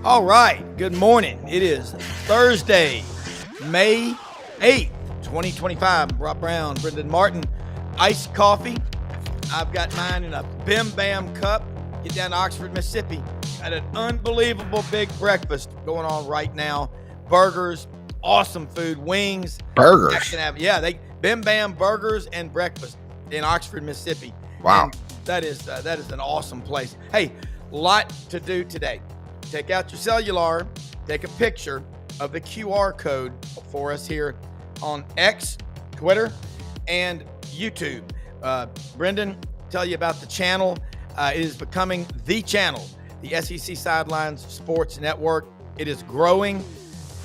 All right, good morning. It is Thursday, May 8th, 2025. Rob Browne, Brendan Martin, iced coffee. I've got mine in a Bim Bam cup. Get down to Oxford, Mississippi. Got an unbelievable big breakfast going on right now. Burgers, awesome food, wings. Burgers? They Bim Bam burgers and breakfast in Oxford, Mississippi. Wow. And that is an awesome place. Hey, lot to do today. Take out your cellular, take a picture of the QR code for us here on X, Twitter, and YouTube. Brendan, tell you about the channel. It is becoming the channel, the SEC Sidelines Sports Network. It is growing,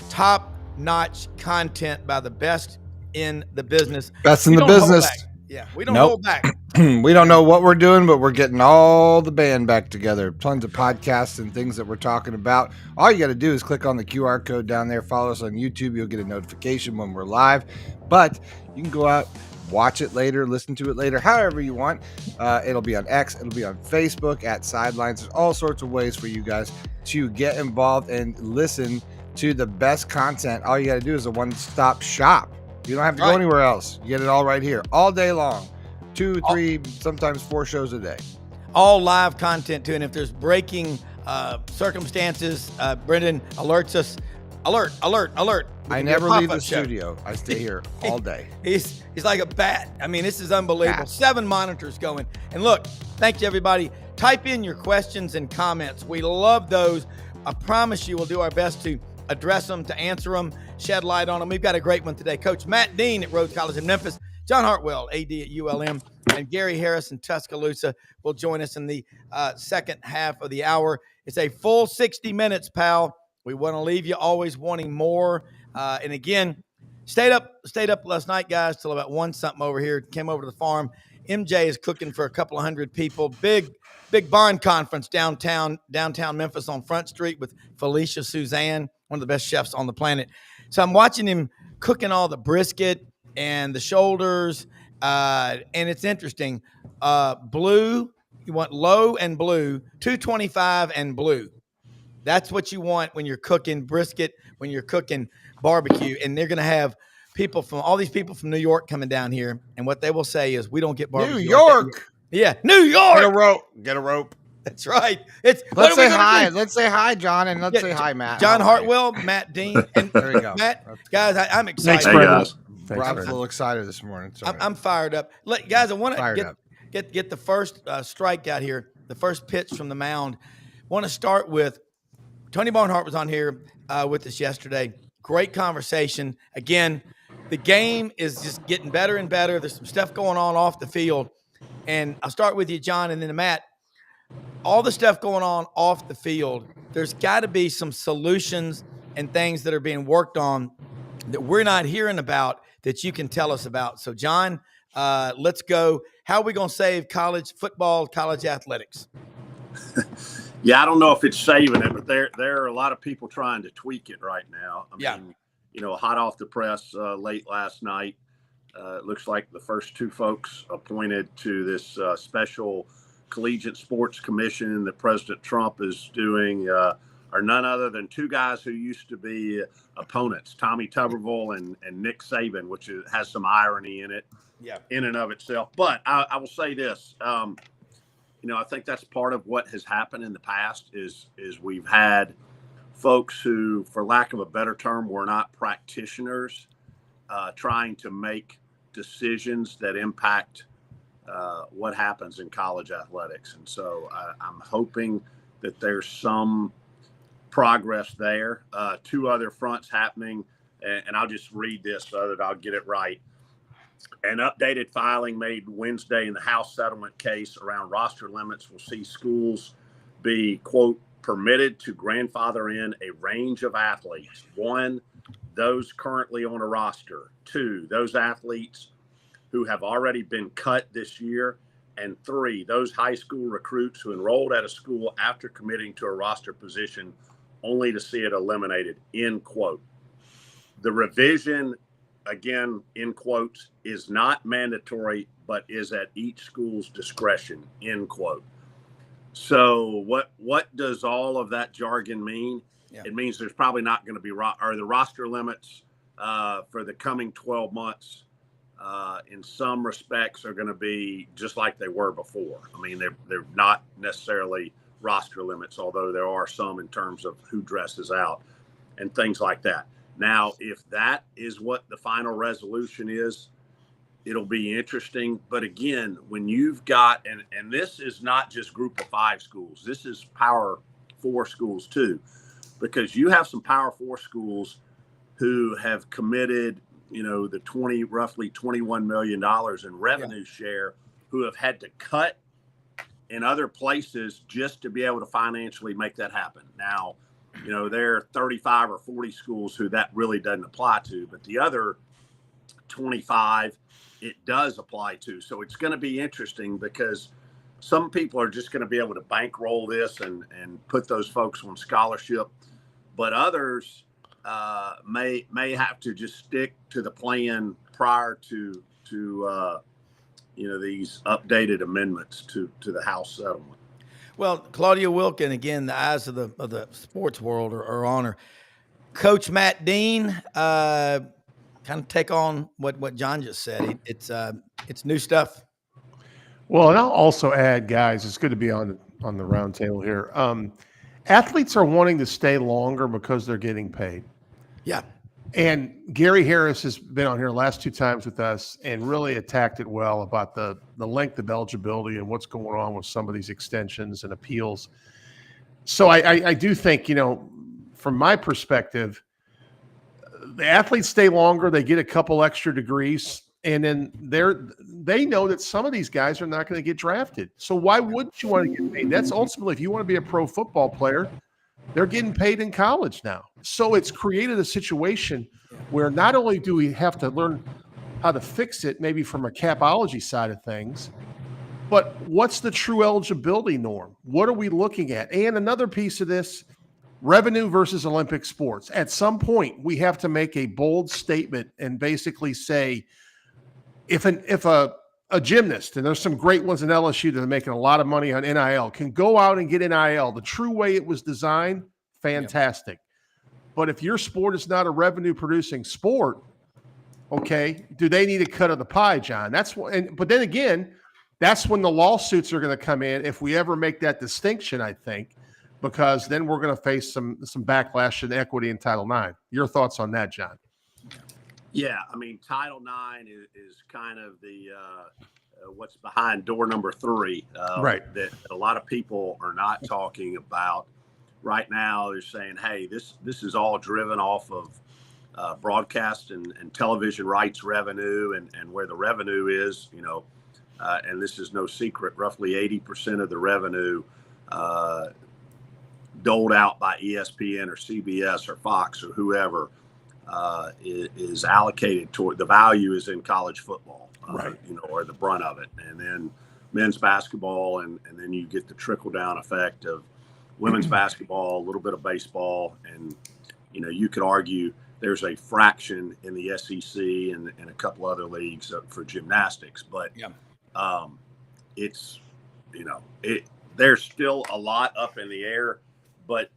top-notch content by the best in the business. Best in the business. Yeah, we don't hold back. We don't know what we're doing, but we're getting all the band back together. Tons of podcasts and things that we're talking about. All you got to do is click on the QR code down there. Follow us on YouTube. You'll get a notification when we're live. But you can go out, watch it later, listen to it later, however you want. It'll be on X. It'll be on Facebook at Sidelines. There's all sorts of ways for you guys to get involved and listen to the best content. All you got to do is a one-stop shop. You don't have to go anywhere else. You get it all right here, all day long. 2, 3, sometimes 4 shows a day. All live content too. And if there's breaking circumstances, Brendan alerts us. Alert. I never leave the studio. I stay here all day. He's like a bat. I mean, this is unbelievable. Bat. 7 monitors going. And look, thank you, everybody. Type in your questions and comments. We love those. I promise you we'll do our best to address them, to answer them, shed light on them. We've got a great one today. Coach Matt Dean at Rhodes College in Memphis, John Hartwell, AD at ULM, and Gary Harris in Tuscaloosa will join us in the second half of the hour. It's a full 60 minutes, pal. We want to leave you always wanting more. And again, stayed up last night, guys, till about 1 something over here. Came over to the farm. MJ is cooking for a couple of hundred people. Big barn conference downtown Memphis on Front Street with Felicia Suzanne, one of the best chefs on the planet. So I'm watching him cooking all the brisket and the shoulders, and it's interesting. Blue, you want low and blue, 225 and blue. That's what you want when you're cooking brisket, when you're cooking barbecue. And they're going to have all these people from New York coming down here, and what they will say is, we don't get barbecue. New York. Yeah, New York. Get a rope. That's right. Let's say hi. Let's say hi, John, and let's say hi, Matt. John Hartwell, Matt Dean, and there you go. Matt, guys, I'm excited. Thanks, guys. Rob's a little excited this morning. I'm fired up. Guys, I want to get the first strikeout here, the first pitch from the mound. Want to start with Tony Barnhart was on here with us yesterday. Great conversation. Again, the game is just getting better and better. There's some stuff going on off the field. And I'll start with you, John, and then Matt. All the stuff going on off the field, there's got to be some solutions and things that are being worked on that we're not hearing about that you can tell us about. So, John, let's go. How are we going to save college football, college athletics? Yeah, I don't know if it's saving it, but there are a lot of people trying to tweak it right now. I mean, hot off the press late last night. It looks like the first 2 folks appointed to this special collegiate sports commission that President Trump is doing are none other than 2 guys who used to be opponents, Tommy Tuberville and Nick Saban, which has some irony in it, in and of itself. But I will say this, I think that's part of what has happened in the past is we've had folks who, for lack of a better term, were not practitioners trying to make decisions that impact what happens in college athletics. And so I'm hoping that there's some progress there. 2 other fronts happening, and I'll just read this so that I'll get it right. An updated filing made Wednesday in the House settlement case around roster limits will see schools be, quote, permitted to grandfather in a range of athletes. 1, those currently on a roster. 2, those athletes who have already been cut this year. And 3, those high school recruits who enrolled at a school after committing to a roster position only to see it eliminated, end quote. The revision, again, in quotes, is not mandatory, but is at each school's discretion, end quote. So what does all of that jargon mean? Yeah. It means there's probably not going to be the roster limits for the coming 12 months. In some respects, are going to be just like they were before. I mean, they're not necessarily roster limits, although there are some in terms of who dresses out and things like that. Now, if that is what the final resolution is, it'll be interesting. But again, when you've got, and this is not just Group of 5 schools, this is Power 4 schools too, because you have some Power 4 schools who have committed, the roughly $21 million in revenue share, who have had to cut in other places just to be able to financially make that happen. Now, there are 35 or 40 schools who that really doesn't apply to, but the other 25, it does apply to. So it's going to be interesting because some people are just going to be able to bankroll this and put those folks on scholarship, but others may have to just stick to the plan prior to these updated amendments to the House settlement. Well, Claudia Wilkin, again, the eyes of the sports world are on her. Coach Matt Dean, kind of take on what John just said. It's new stuff. Well, and I'll also add, guys, it's good to be on the round table here. Athletes are wanting to stay longer because they're getting paid. Yeah. And Gary Harris has been on here the last 2 times with us and really attacked it well about the length of eligibility and what's going on with some of these extensions and appeals. So I do think, from my perspective, the athletes stay longer, they get a couple extra degrees, and then they know that some of these guys are not going to get drafted. So why wouldn't you want to get paid? That's ultimately, if you want to be a pro football player, they're getting paid in college now. So it's created a situation where not only do we have to learn how to fix it, maybe from a capology side of things, but what's the true eligibility norm? What are we looking at? And another piece of this, revenue versus Olympic sports. At some point, we have to make a bold statement and basically say, if a gymnast, and there's some great ones in LSU that are making a lot of money on NIL, can go out and get NIL the true way it was designed, fantastic. But if your sport is not a revenue-producing sport, okay, do they need a cut of the pie, John? But then again, that's when the lawsuits are going to come in if we ever make that distinction, I think, because then we're going to face some backlash in equity in Title IX. Your thoughts on that, John? Yeah, I mean, Title IX is kind of the what's behind door number 3, right? That a lot of people are not talking about right now. They're saying, "Hey, this is all driven off of broadcast and television rights revenue, and where the revenue is, and this is no secret. Roughly 80% of the revenue doled out by ESPN or CBS or Fox or whoever." Is allocated toward, the value is in college football, right? Or the brunt of it, and then men's basketball, and then you get the trickle down effect of women's basketball, a little bit of baseball, and you could argue there's a fraction in the SEC and a couple other leagues for gymnastics, but it's there's still a lot up in the air, but.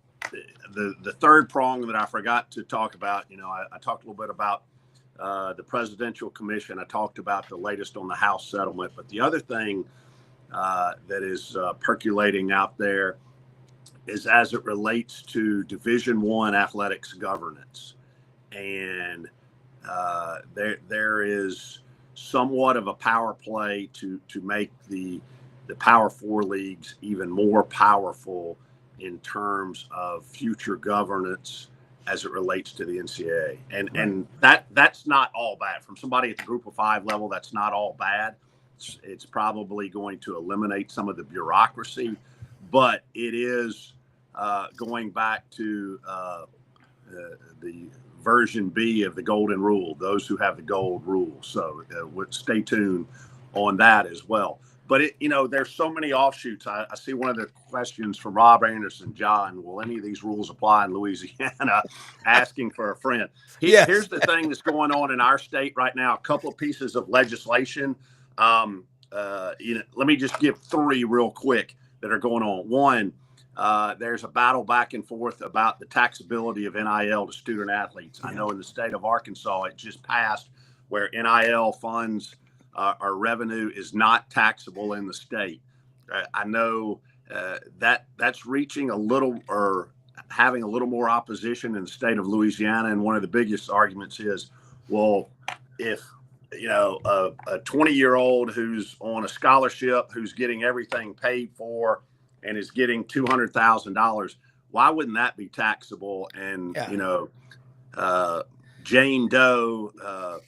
The third prong that I forgot to talk about, I talked a little bit about the Presidential Commission. I talked about the latest on the House settlement. But the other thing that is percolating out there is as it relates to Division I athletics governance. And there is somewhat of a power play to make the Power 4 leagues even more powerful in terms of future governance as it relates to the NCAA. And that's not all bad. From somebody at the Group of 5 level, that's not all bad. It's probably going to eliminate some of the bureaucracy, but it is going back to the version B of the golden rule, those who have the gold rule. So stay tuned on that as well. But there's so many offshoots. I see one of the questions from Rob Anderson, John, will any of these rules apply in Louisiana? Asking for a friend. Here's the thing that's going on in our state right now. A couple of pieces of legislation. Let me just give 3 real quick. that are going on. One, there's a battle back and forth about the taxability of NIL to student athletes. I know in the state of Arkansas, it just passed where NIL funds or revenue is not taxable in the state. I know that's reaching a little or having a little more opposition in the state of Louisiana. And one of the biggest arguments is, well, if a 20-year-old who's on a scholarship, who's getting everything paid for and is getting $200,000, why wouldn't that be taxable? And, Jane Doe,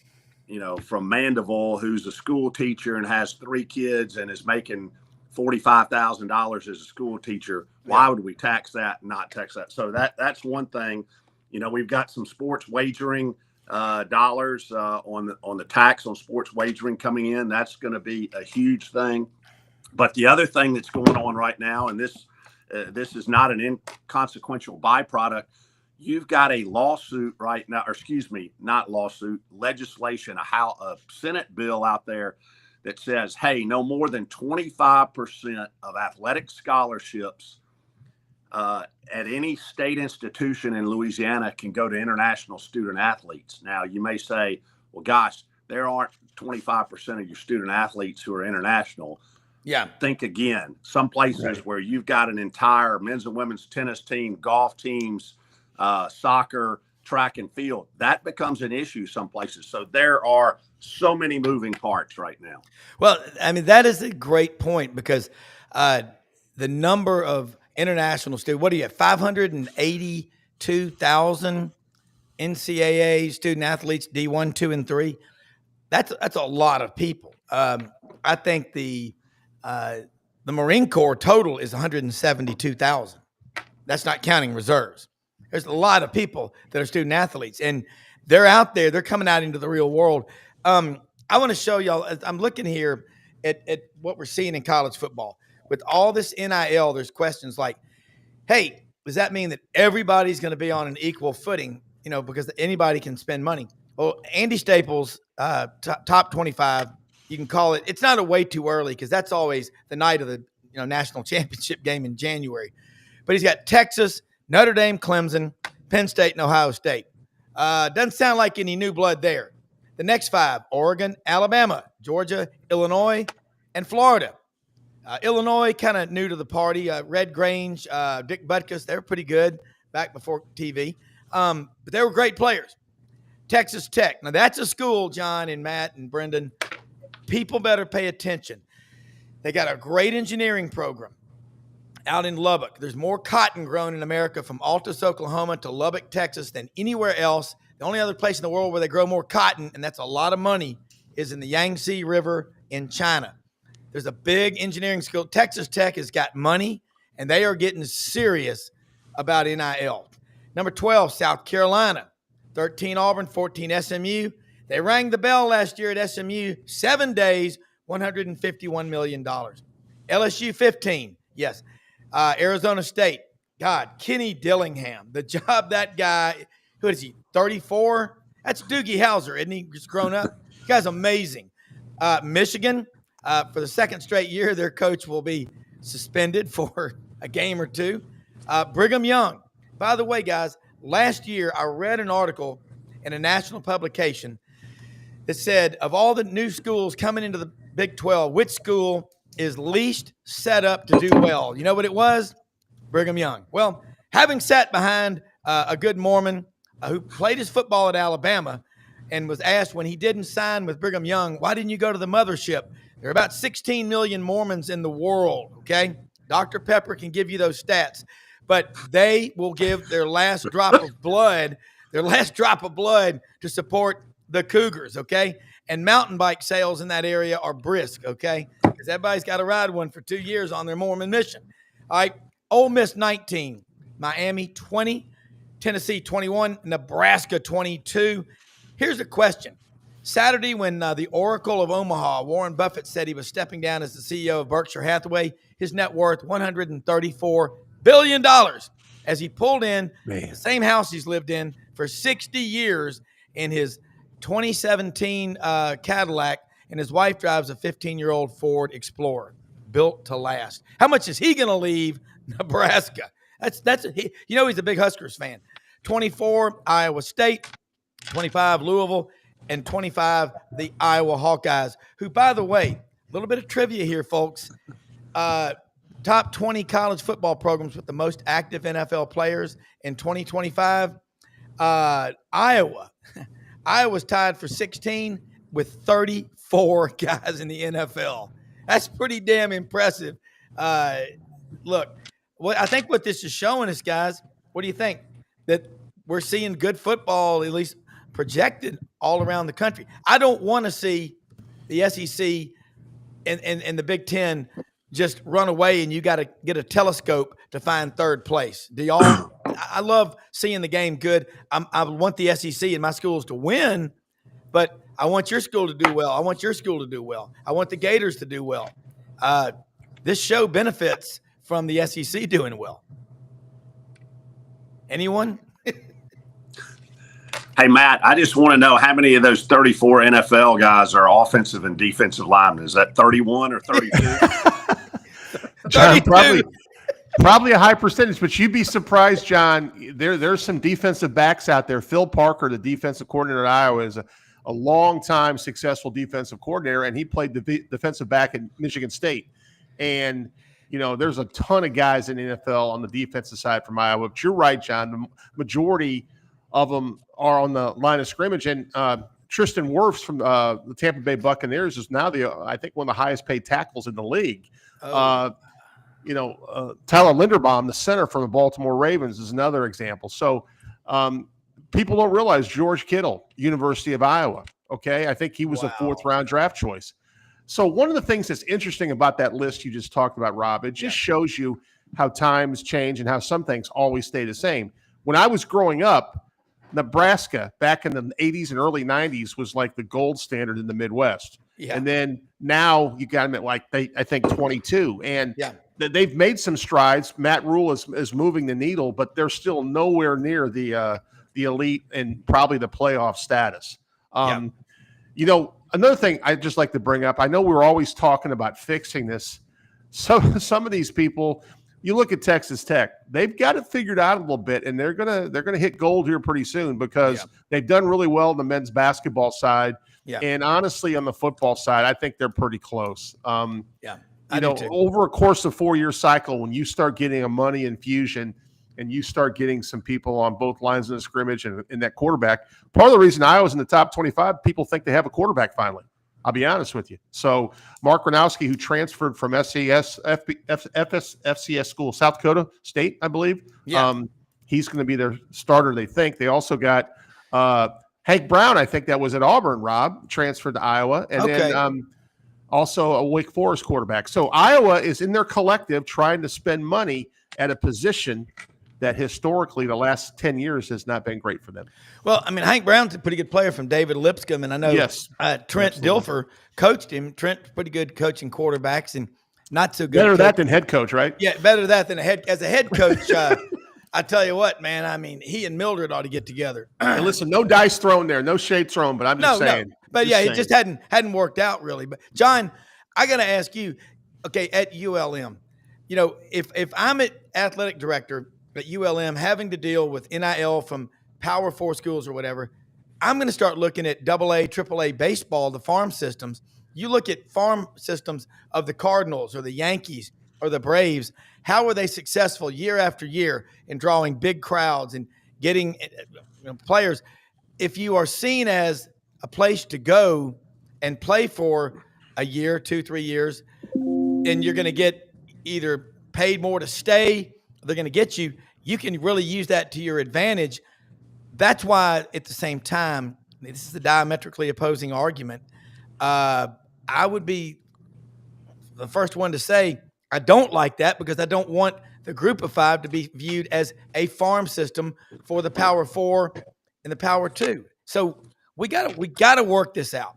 from Mandeville, who's a school teacher and has 3 kids and is making $45,000 as a school teacher, why would we tax that and not tax that? So that's one thing. We've got some sports wagering dollars on the tax on sports wagering coming in. That's going to be a huge thing. But the other thing that's going on right now, and this is not an inconsequential byproduct, you've got a lawsuit right now, or excuse me, not lawsuit, legislation, a Senate bill out there that says, hey, no more than 25% of athletic scholarships at any state institution in Louisiana can go to international student athletes. Now, you may say, well, gosh, there aren't 25% of your student athletes who are international. Yeah. Think again. Some places where you've got an entire men's and women's tennis team, golf teams, soccer, track and field, that becomes an issue some places. So there are so many moving parts right now. Well, I mean, that is a great point because the number of international students, what do you have, 582,000 NCAA student athletes, D1, 2, and 3? That's a lot of people. I think the Marine Corps total is 172,000. That's not counting reserves. There's a lot of people that are student athletes, and they're out there. They're coming out into the real world. I want to show y'all. I'm looking here at what we're seeing in college football. With all this NIL, there's questions like, hey, does that mean that everybody's going to be on an equal footing, because anybody can spend money? Well, Andy Staples, top 25, you can call it. It's not a way too early because that's always the night of the national championship game in January. But he's got Texas, Notre Dame, Clemson, Penn State, and Ohio State. Doesn't sound like any new blood there. The next 5, Oregon, Alabama, Georgia, Illinois, and Florida. Illinois, kind of new to the party. Red Grange, Dick Butkus, they were pretty good back before TV. But they were great players. Texas Tech. Now, that's a school, John and Matt and Brendan. People better pay attention. They got a great engineering program out in Lubbock. There's more cotton grown in America from Altus, Oklahoma to Lubbock, Texas than anywhere else. The only other place in the world where they grow more cotton, and that's a lot of money, is in the Yangtze River in China. There's a big engineering school. Texas Tech has got money, and they are getting serious about NIL. Number 12, South Carolina. 13, Auburn. 14, SMU. They rang the bell last year at SMU. 7 days, $151 million. LSU, 15. Yes. Arizona State. God, Kenny Dillingham. The job that guy, who is he, 34? That's Doogie Howser, isn't he? Just grown up. The guy's amazing. Michigan, for the second straight year, their coach will be suspended for a game or two. Brigham Young. By the way, guys, last year I read an article in a national publication that said of all the new schools coming into the Big 12, which school is least set up to do well? You know what it was? Brigham Young. Well, having sat behind a good Mormon who played his football at Alabama and was asked when he didn't sign with Brigham Young, why didn't you go to the mothership? There are about 16 million Mormons in the world, okay? Dr. Pepper can give you those stats, but they will give their last drop of blood to support the Cougars, okay? And mountain bike sales in that area are brisk, okay? Because everybody's got to ride one for 2 years on their Mormon mission. All right, Ole Miss 19, Miami 20, Tennessee 21, Nebraska 22. Here's a question. Saturday, when the Oracle of Omaha, Warren Buffett, said he was stepping down as the CEO of Berkshire Hathaway, his net worth $134 billion as he pulled in the same house he's lived in for 60 years in his 2017 Cadillac, and his wife drives a 15-year-old Ford Explorer. built to last. How much is he going to leave Nebraska? He's a big Huskers fan. 24 Iowa State, 25 Louisville, and 25 the Iowa Hawkeyes, who, by the way, a little bit of trivia here, folks. Top 20 college football programs with the most active NFL players in 2025. Iowa's tied for 16 with 34 guys in the NFL. That's pretty damn impressive. Look, I think what this is showing us, guys, what do you think? That we're seeing good football, at least projected, all around the country. I don't want to see the SEC and the Big Ten just run away and you got to get a telescope to find third place. Do y'all? I love seeing the game good. I want the SEC and my schools to win, but I want your school to do well. I want your school to do well. I want the Gators to do well. This show benefits from the SEC doing well. Anyone? Hey, Matt, I just want to know how many of those 34 NFL guys are offensive and defensive linemen. Is that 31 or 32? John, probably a high percentage, but you'd be surprised, John. There's some defensive backs out there. Phil Parker, the defensive coordinator at Iowa, is a long-time successful defensive coordinator, and he played the defensive back at Michigan State. And, there's a ton of guys in the NFL on the defensive side from Iowa. But you're right, John. The majority of them are on the line of scrimmage. And Tristan Wirfs from the Tampa Bay Buccaneers is now I think one of the highest paid tackles in the league. Tyler Linderbaum, the center from the Baltimore Ravens, is another example. So people don't realize George Kittle, University of Iowa. Okay. I think he was a 4th round draft choice. So one of the things that's interesting about that list you just talked about, Rob, it just shows you how times change and how some things always stay the same. When I was growing up, Nebraska back in the 80s and early 90s was like the gold standard in the Midwest. Yeah. And then now you got them at I think 22. And they've made some strides. Matt Rule is moving the needle, but they're still nowhere near the elite and probably the playoff status. Another thing I'd just like to bring up, I know we're always talking about fixing this. So some of these people, you look at Texas Tech, they've got it figured out a little bit, and they're gonna hit gold here pretty soon because they've done really well on the men's basketball side. Yeah. And honestly, on the football side, I think they're pretty close. Over a course of 4-year cycle, when you start getting a money infusion and you start getting some people on both lines of the scrimmage and that quarterback, part of the reason Iowa's in the top 25, people think they have a quarterback finally. I'll be honest with you. So Mark Gronowski, who transferred from FCS school, South Dakota State, I believe. Yeah. He's going to be their starter, they think. They also got Hank Brown, I think that was at Auburn, Rob, transferred to Iowa. And then also a Wake Forest quarterback. So Iowa is in their collective trying to spend money at a position that historically the last 10 years has not been great for them. Well, I mean, Hank Brown's a pretty good player from David Lipscomb, and I know Trent Dilfer coached him. Trent's pretty good coaching quarterbacks and not so good. Better that than head coach, right? Yeah, better that than as a head coach. I tell you what, man, I mean, he and Mildred ought to get together. Hey, listen, no dice thrown there, no shade thrown, but I'm just saying. No. But it just hadn't worked out really. But John, I got to ask you, okay, at ULM, if I'm an athletic director at ULM having to deal with NIL from Power 4 schools or whatever, I'm going to start looking at AA, AAA baseball, the farm systems. You look at farm systems of the Cardinals or the Yankees or the Braves. How are they successful year after year in drawing big crowds and getting players? If you are seen as a place to go and play for a year, 2-3 years, and you're going to get either paid more to stay, they're going to get you, you can really use that to your advantage. That's why at the same time, this is a diametrically opposing argument. I would be the first one to say I don't like that because I don't want the group of 5 to be viewed as a farm system for the Power 4 and the Power 2. So we gotta work this out.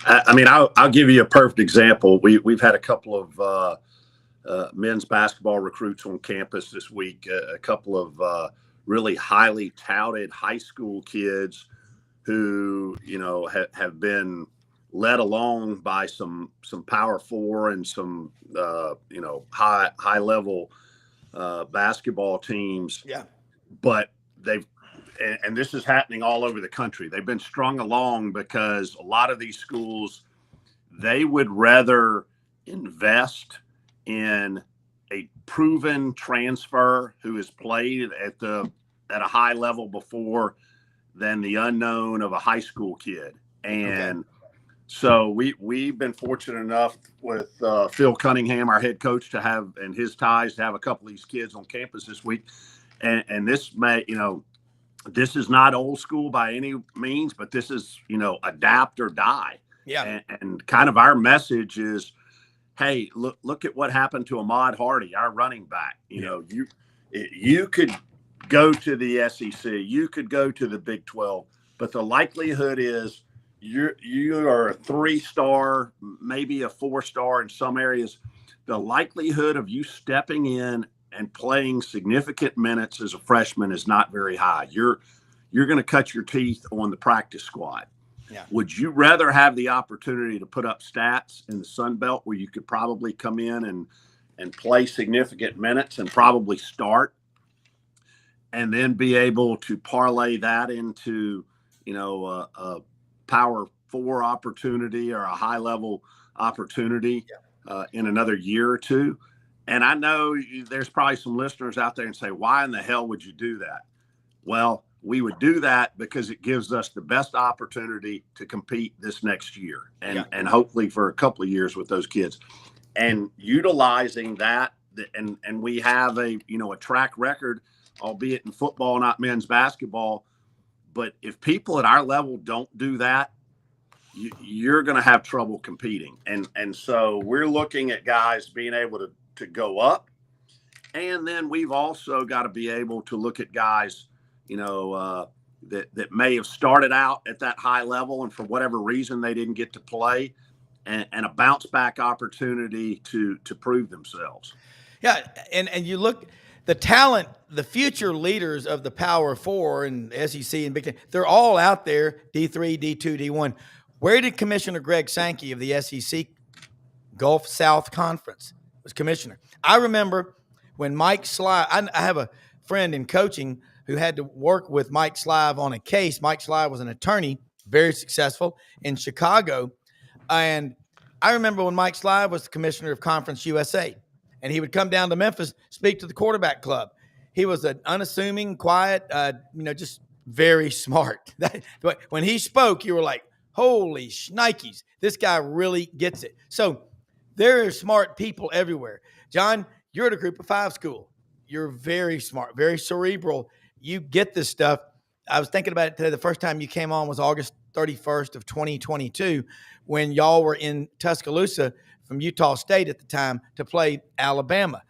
I mean, I'll give you a perfect example. We've had a couple of men's basketball recruits on campus this week, a couple of really highly touted high school kids who, have been led along by some Power Four and some high level basketball teams. Yeah. But and this is happening all over the country. They've been strung along because a lot of these schools, they would rather invest in a proven transfer who has played at a high level before than the unknown of a high school kid. And so we've been fortunate enough with Phil Cunningham, our head coach, and his ties to have a couple of these kids on campus this week. And this this is not old school by any means, but this is, adapt or die. Yeah. And kind of our message is, hey, look at what happened to Ahmad Hardy, our running back. You could go to the SEC, you could go to the Big 12, but the likelihood is you are a 3-star, maybe a 4-star in some areas. The likelihood of you stepping in and playing significant minutes as a freshman is not very high. You're going to cut your teeth on the practice squad. Yeah. Would you rather have the opportunity to put up stats in the Sun Belt where you could probably come in and play significant minutes and probably start, and then be able to parlay that into, a Power 4 opportunity or a high level opportunity in another year or two? And I know there's probably some listeners out there and say, why in the hell would you do that? Well, we would do that because it gives us the best opportunity to compete this next year and hopefully for a couple of years with those kids, and utilizing that. And we have a track record, albeit in football, not men's basketball. But if people at our level don't do that, you're going to have trouble competing. And so we're looking at guys being able to go up. And then we've also got to be able to look at guys, that may have started out at that high level and for whatever reason they didn't get to play, and a bounce back opportunity to prove themselves. Yeah. And you look, the talent, the future leaders of the Power Four and SEC and Big Ten, they're all out there, D3, D2, D1. Where did Commissioner Greg Sankey of the SEC Gulf South Conference was commissioner? I remember when Mike Slive, I have a friend in coaching who had to work with Mike Slive on a case. Mike Slive was an attorney, very successful in Chicago. And I remember when Mike Slive was the commissioner of Conference USA, and he would come down to Memphis, speak to the quarterback club. He was an unassuming, quiet, just very smart. When he spoke, you were like, holy shnikes, this guy really gets it. So there are smart people everywhere. John, you're at a group of 5 school. You're very smart, very cerebral. You get this stuff. I was thinking about it today. The first time you came on was August 31st of 2022 when y'all were in Tuscaloosa from Utah State at the time to play Alabama.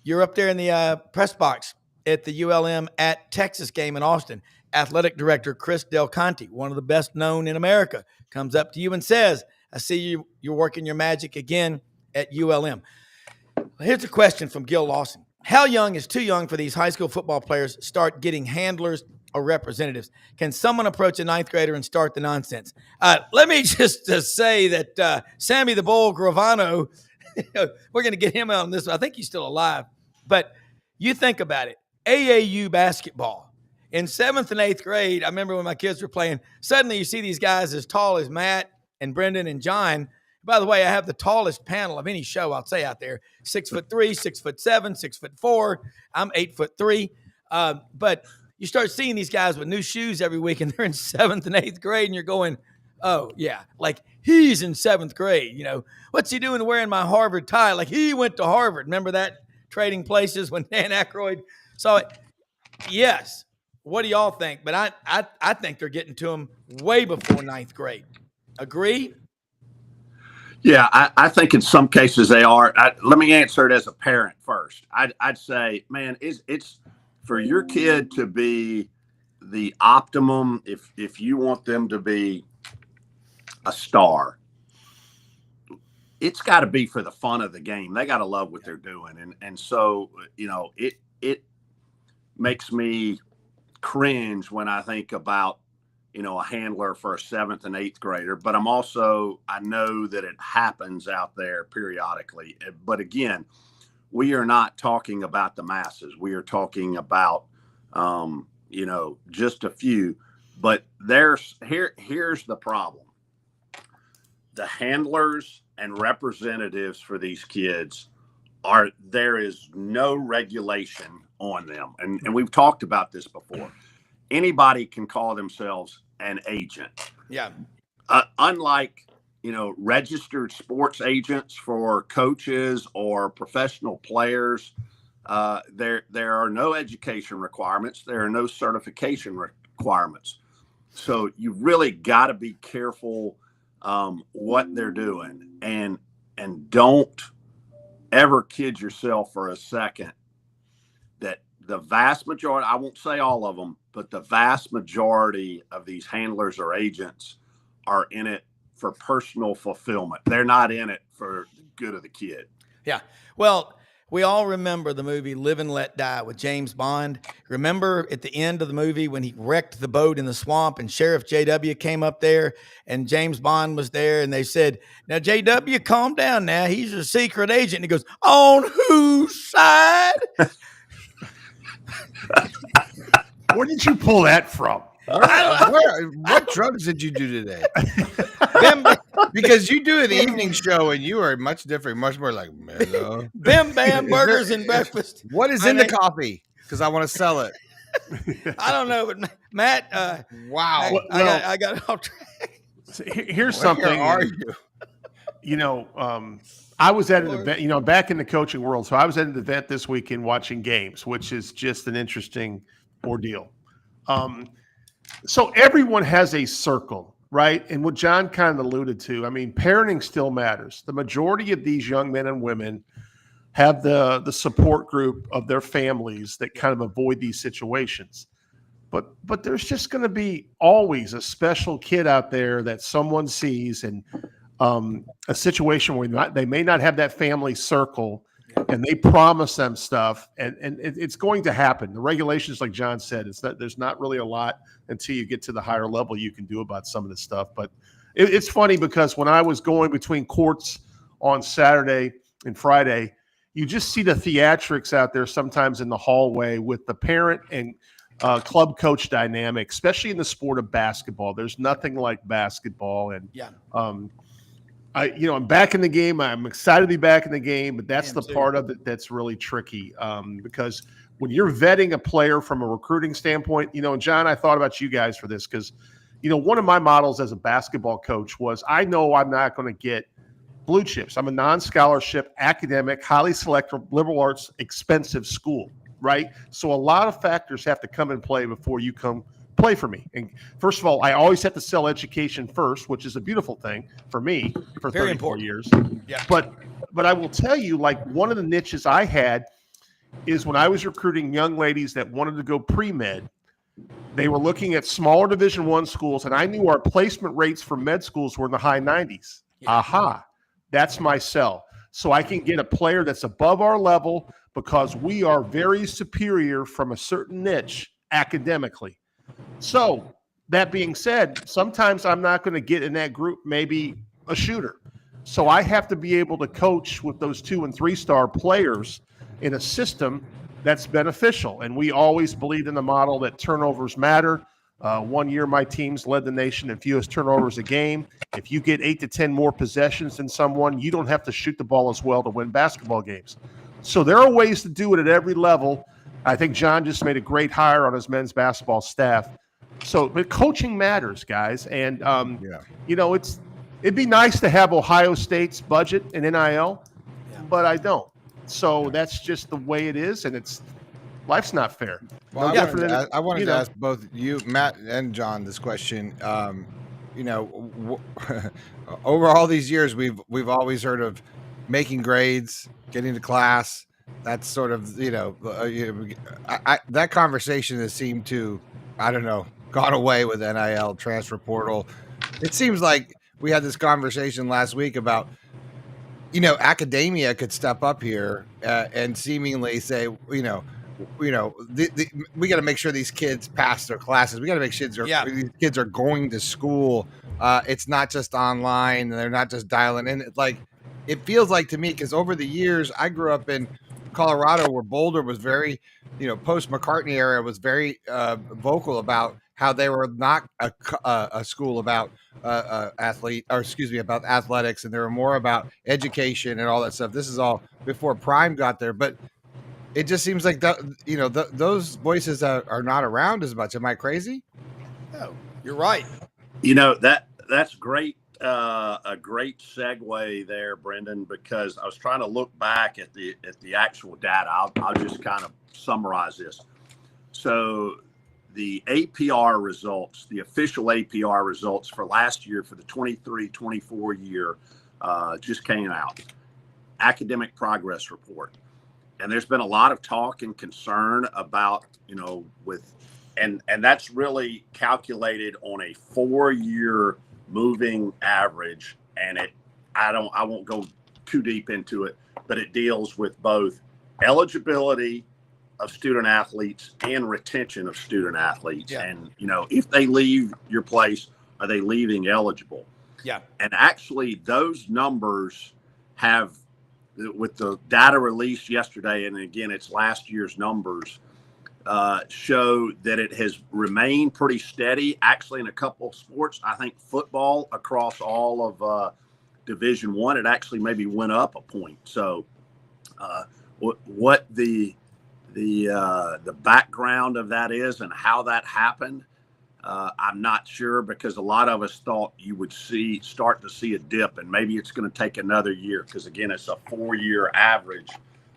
You're up there in the press box at the ULM at Texas game in Austin. Athletic director Chris Del Conte, one of the best known in America, comes up to you and says, I see you're working your magic again at ULM. Here's a question from Gil Lawson. How young is too young for these high school football players start getting handlers or representatives? Can someone approach a 9th grader and start the nonsense? Let me just say that Sammy the Bull Gravano, we're going to get him on this. I think he's still alive. But you think about it. AAU basketball. In 7th and 8th grade, I remember when my kids were playing, suddenly you see these guys as tall as Matt and Brendan and John. By the way, I have the tallest panel of any show, I'll say, out there. 6'3", 6'7", 6'4". I'm 8'3". But you start seeing these guys with new shoes every week, and they're in 7th and 8th grade, and you're going, oh, yeah, like he's in 7th grade. What's he doing wearing my Harvard tie? Like he went to Harvard. Remember that Trading Places when Dan Aykroyd saw it? Yes. What do y'all think? But I think they're getting to him way before 9th grade. Agree? Yeah, I think in some cases they are. Let me answer it as a parent first. I'd say, man, it's for your kid to be the optimum. If you want them to be a star, it's got to be for the fun of the game. They got to love what they're doing, and so it makes me cringe when I think about a handler for a 7th and 8th grader, but I know that it happens out there periodically. But again, we are not talking about the masses. We are talking about, just a few. But here's the problem. The handlers and representatives for these kids there is no regulation on them. And we've talked about this before. Anybody can call themselves an agent. Yeah. Unlike, registered sports agents for coaches or professional players, there are no education requirements. There are no certification requirements. So you really got to be careful what they're doing, and don't ever kid yourself for a second that the vast majority, I won't say all of them, but the vast majority of these handlers or agents are in it for personal fulfillment. They're not in it for the good of the kid. Yeah. Well, we all remember the movie Live and Let Die with James Bond. Remember at the end of the movie when he wrecked the boat in the swamp and Sheriff JW came up there and James Bond was there and they said, "Now, JW, calm down now. He's a secret agent." And he goes, "On whose side?" Where did you pull that from? What drugs did you do today? Because you do an evening show and you are much different, much more like mellow. Bim Bam burgers and breakfast. What is in the coffee? Because I want to sell it. I don't know, but Matt. Wow. I got it off track. So here's something. Where are you? I was at an event, back in the coaching world. So I was at an event this weekend watching games, which is just an interesting ordeal. So everyone has a circle, right? And what John kind of alluded to, parenting still matters. The majority of these young men and women have the support group of their families that kind of avoid these situations. But there's just going to be always a special kid out there that someone sees and a situation where they may not have that family circle and they promise them stuff and it's going to happen. The regulations, like John said, there's not really a lot until you get to the higher level you can do about some of this stuff. But it's funny because when I was going between courts on Saturday and Friday, you just see the theatrics out there sometimes in the hallway with the parent and club coach dynamic, especially in the sport of basketball. There's nothing like basketball. And I'm back in the game. I'm excited to be back in the game, but that's the part of it that's really tricky because when you're vetting a player from a recruiting standpoint, and John, I thought about you guys for this because, one of my models as a basketball coach was I know I'm not going to get blue chips. I'm a non-scholarship, academic, highly selective, liberal arts, expensive school, right? So a lot of factors have to come in play before you come play for me. And first of all, I always have to sell education first, which is a beautiful thing for me for 34 years. Yeah. But I will tell you, like one of the niches I had is when I was recruiting young ladies that wanted to go pre-med, they were looking at smaller Division I schools, and I knew our placement rates for med schools were in the high 90s. Yeah. Aha, that's my sell. So I can get a player that's above our level because we are very superior from a certain niche academically. So that being said, sometimes I'm not going to get in that group maybe a shooter. So I have to be able to coach with those 2- and 3-star players in a system that's beneficial. And we always believed in the model that turnovers matter. 1 year, my teams led the nation in fewest turnovers a game. If you get 8 to 10 more possessions than someone, you don't have to shoot the ball as well to win basketball games. So there are ways to do it at every level. I think John just made a great hire on his men's basketball staff. So, but coaching matters, guys. And, it'd be nice to have Ohio State's budget in NIL, but I don't. So that's just the way it is. And life's not fair. Well, I wanted to ask both you, Matt and John, this question. Over all these years, we've always heard of making grades, getting to class. That's sort of, that conversation has seemed to, gone away with NIL, transfer portal. It seems like we had this conversation last week about, academia could step up here and seemingly say, we got to make sure these kids pass their classes. We got to make sure these kids are going to school. It's not just online, and they're not just dialing in. It's like, it feels like to me, because over the years, I grew up in Colorado, where Boulder was very, post McCartney era, was very vocal about how they were not a school about about athletics, and they were more about education and all that stuff. This is all before Prime got there, but it just seems like those voices are not around as much. Am I crazy? No, you're right. That's great. A great segue there, Brendan, because I was trying to look back at the actual data. I'll just kind of summarize this. So the APR results, the official APR results for last year, for the 23-24 year, just came out. Academic progress report. And there's been a lot of talk and concern about, and that's really calculated on a 4-year moving average. And I won't go too deep into it, but it deals with both eligibility of student athletes and retention of student athletes. Yeah. And, if they leave your place, are they leaving eligible? Yeah. And actually those numbers have, with the data released yesterday, and again, it's last year's numbers, show that it has remained pretty steady. Actually, in a couple of sports, I think football across all of Division I, it actually maybe went up a point. So, what the background of that is and how that happened, I'm not sure, because a lot of us thought you would start to see a dip, and maybe it's going to take another year, because again, it's a 4-year average.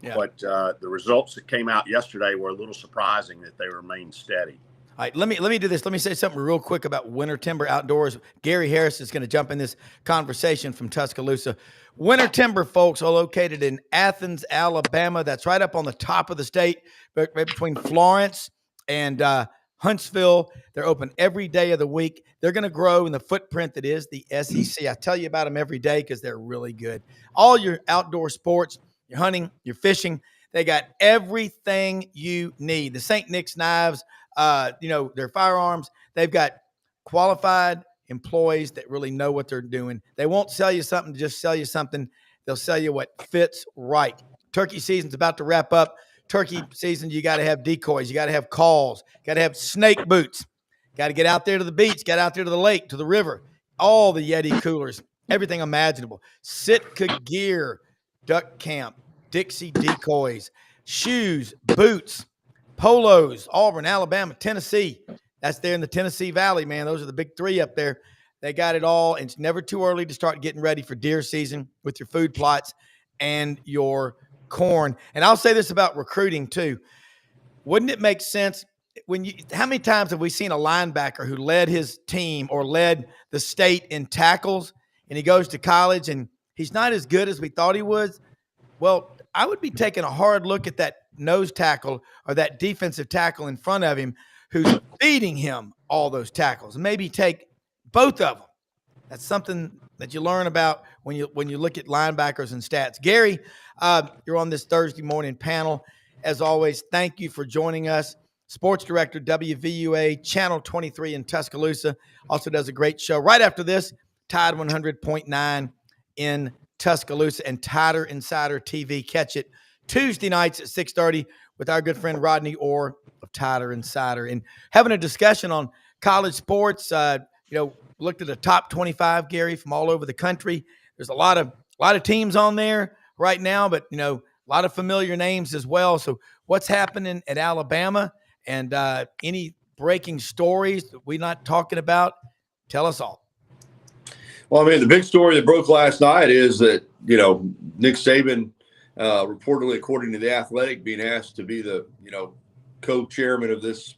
Yeah. But the results that came out yesterday were a little surprising that they remained steady. All right, let me do this. Let me say something real quick about Winter Timber Outdoors. Gary Harris is going to jump in this conversation from Tuscaloosa. Winter Timber, folks, are located in Athens, Alabama. That's right up on the top of the state, right between Florence and Huntsville. They're open every day of the week. They're going to grow in the footprint that is the SEC. I tell you about them every day because they're really good. All your outdoor sports, your hunting, your fishing, they got everything you need. The St. Nick's knives, their firearms. They've got qualified employees that really know what they're doing. They won't sell you something to just sell you something. They'll sell you what fits right. Turkey season's about to wrap up. Turkey season, you got to have decoys. You got to have calls. Got to have snake boots. Got to get out there to the beach. Get out there to the lake, to the river. All the Yeti coolers, everything imaginable. Sitka gear, duck camp, Dixie decoys, shoes, boots, polos, Auburn, Alabama, Tennessee. That's there in the Tennessee Valley, man. Those are the big three up there. They got it all. And it's never too early to start getting ready for deer season with your food plots and your corn. And I'll say this about recruiting too. Wouldn't it make sense how many times have we seen a linebacker who led his team or led the state in tackles, and he goes to college and he's not as good as we thought he was? Well, I would be taking a hard look at that nose tackle or that defensive tackle in front of him who's feeding him all those tackles, and maybe take both of them. That's something that you learn about when you look at linebackers and stats. Gary, you're on this Thursday morning panel. As always, thank you for joining us. Sports Director, WVUA, Channel 23 in Tuscaloosa. Also does a great show right after this, Tide 100.9 in Tuscaloosa, and Tider Insider TV. Catch it Tuesday nights at 6:30 with our good friend Rodney Orr of Tider Insider. And having a discussion on college sports, looked at the top 25, Gary, from all over the country. There's a lot of teams on there right now, but a lot of familiar names as well. So what's happening at Alabama, and any breaking stories that we're not talking about? Tell us all. Well, I mean, the big story that broke last night is that, Nick Saban, reportedly, according to The Athletic, being asked to be the, co-chairman of this,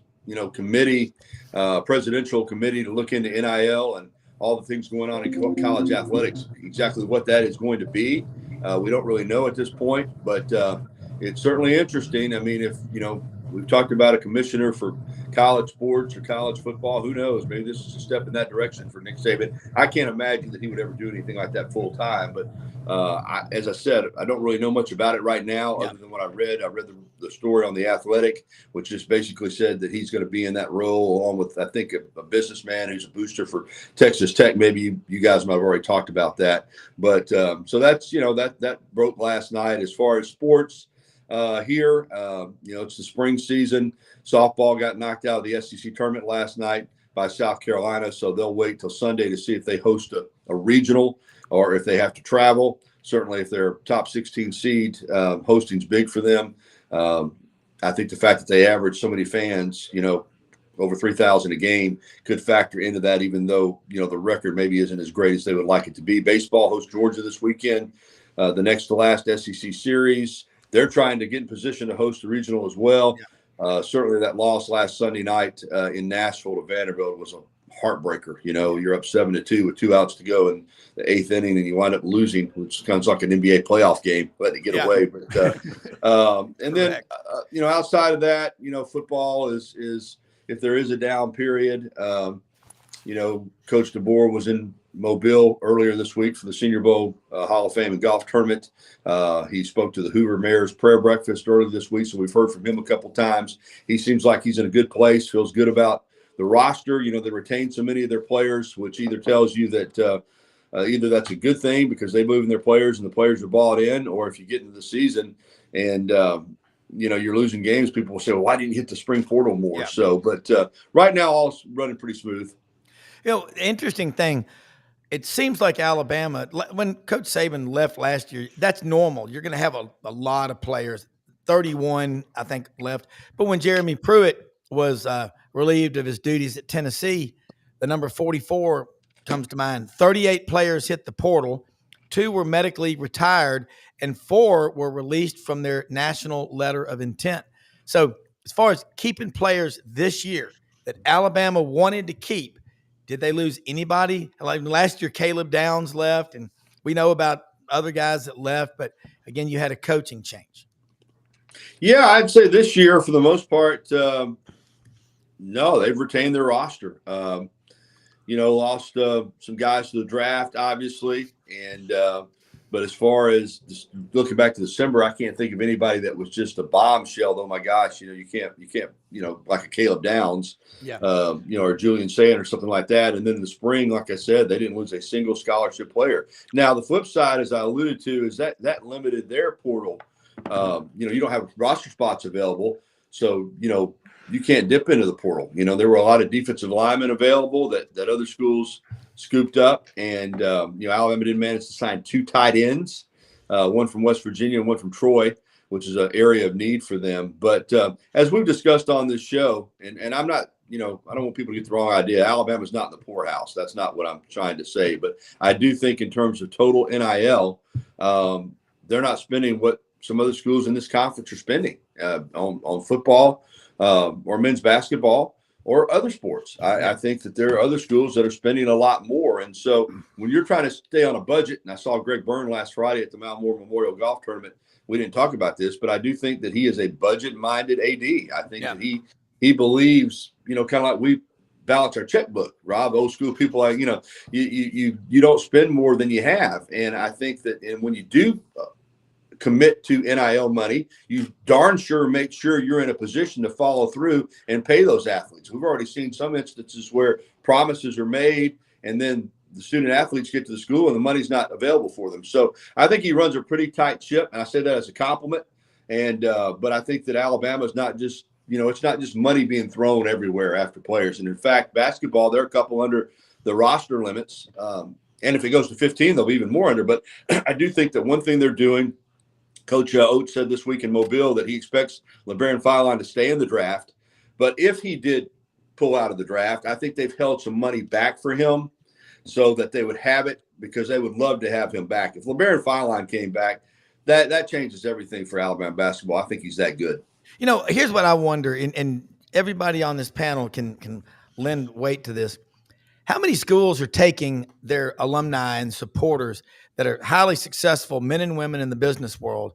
committee, presidential committee to look into NIL and all the things going on in college athletics. Exactly what that is going to be, we don't really know at this point, but it's certainly interesting. I mean, if, we've talked about a commissioner for college sports or college football. Who knows? Maybe this is a step in that direction for Nick Saban. I can't imagine that he would ever do anything like that full time. But as I said, I don't really know much about it right now, other than what I read. I read the story on The Athletic, which just basically said that he's going to be in that role along with, I think, a businessman who's a booster for Texas Tech. Maybe you guys might have already talked about that. But so that's, that broke last night. As far as sports here, it's the spring season. Softball got knocked out of the SEC tournament last night by South Carolina, so they'll wait till Sunday to see if they host a regional or if they have to travel. Certainly, if they're top 16 seed, hosting's big for them. I think the fact that they average so many fans, over 3,000 a game, could factor into that, even though, the record maybe isn't as great as they would like it to be. Baseball hosts Georgia this weekend, the next to last SEC series. They're trying to get in position to host the regional as well. Certainly that loss last Sunday night in Nashville to Vanderbilt was a heartbreaker. You're up 7-2 with 2 outs to go in the 8th inning, and you wind up losing, which sounds like an NBA playoff game, letting it get away. But and then outside of that, football is if there is a down period, Coach DeBoer was in Mobile earlier this week for the Senior Bowl Hall of Fame and golf tournament. He spoke to the Hoover Mayor's prayer breakfast earlier this week, so we've heard from him a couple times. He seems like he's in a good place, feels good about the roster. They retained so many of their players, which either tells you that either that's a good thing because they move in their players and the players are bought in, or if you get into the season and you're losing games, people will say, well, why didn't you hit the spring portal more? So, but right now, all's running pretty smooth. The interesting thing, it seems like Alabama, when Coach Saban left last year, that's normal. You're going to have a lot of players, 31, I think, left. But when Jeremy Pruitt was relieved of his duties at Tennessee, the number 44 comes to mind. 38 players hit the portal, 2 were medically retired, and 4 were released from their national letter of intent. So as far as keeping players this year that Alabama wanted to keep, did they lose anybody? Like last year, Caleb Downs left, and we know about other guys that left, but again, you had a coaching change. Yeah, I'd say this year, for the most part, no, they've retained their roster. Lost some guys to the draft, obviously, and but as far as looking back to December, I can't think of anybody that was just a bombshell. Oh my gosh, you can't, like a Caleb Downs, or Julian Sand or something like that. And then in the spring, like I said, they didn't lose a single scholarship player. Now the flip side, as I alluded to, is that limited their portal. You don't have roster spots available, so you can't dip into the portal. There were a lot of defensive linemen available that other schools scooped up, and Alabama didn't manage to sign 2 tight ends, one from West Virginia and one from Troy, which is an area of need for them. But as we've discussed on this show, and I'm not, I don't want people to get the wrong idea. Alabama's not in the poorhouse. That's not what I'm trying to say. But I do think in terms of total NIL, they're not spending what some other schools in this conference are spending on football or men's basketball or other sports. I think that there are other schools that are spending a lot more. And so when you're trying to stay on a budget, and I saw Greg Byrne last Friday at the Mount Moore Memorial Golf Tournament, we didn't talk about this, but I do think that he is a budget-minded AD. I think that he believes, kind of like we balance our checkbook, Rob, old school people, like, you don't spend more than you have. And I think that, and when you do commit to NIL money, you darn sure make sure you're in a position to follow through and pay those athletes. We've already seen some instances where promises are made and then the student athletes get to the school and the money's not available for them. So I think he runs a pretty tight ship, and I say that as a compliment. And but I think that Alabama is not just, it's not just money being thrown everywhere after players. And in fact, basketball, they're a couple under the roster limits. And if it goes to 15, they'll be even more under. But I do think that one thing they're doing, Coach Oates said this week in Mobile that he expects LeBaron Feiline to stay in the draft. But if he did pull out of the draft, I think they've held some money back for him so that they would have it, because they would love to have him back. If LeBaron Feiline came back, that changes everything for Alabama basketball. I think he's that good. Here's what I wonder, and everybody on this panel can lend weight to this. How many schools are taking their alumni and supporters that are highly successful men and women in the business world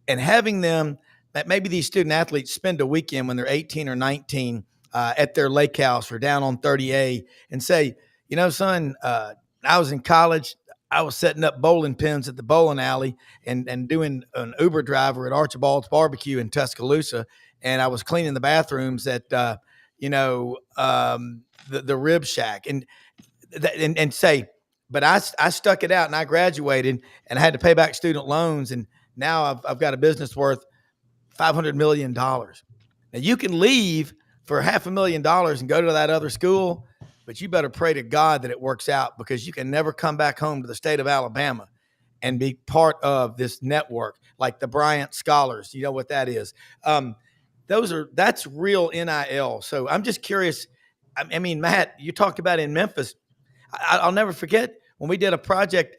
and having them maybe these student athletes spend a weekend when they're 18 or 19 at their lake house or down on 30A and say, you know, son, I was in college. I was setting up bowling pins at the bowling alley and doing an Uber driver at Archibald's Barbecue in Tuscaloosa. And I was cleaning the bathrooms at, the Rib Shack and say, but I stuck it out and I graduated and I had to pay back student loans. And now I've got a business worth $500 million. Now you can leave for $500,000 and go to that other school, but you better pray to God that it works out, because you can never come back home to the state of Alabama and be part of this network like the Bryant Scholars. You know what that is? That's real NIL. So I'm just curious. I mean, Matt, you talked about in Memphis. I'll never forget when we did a project,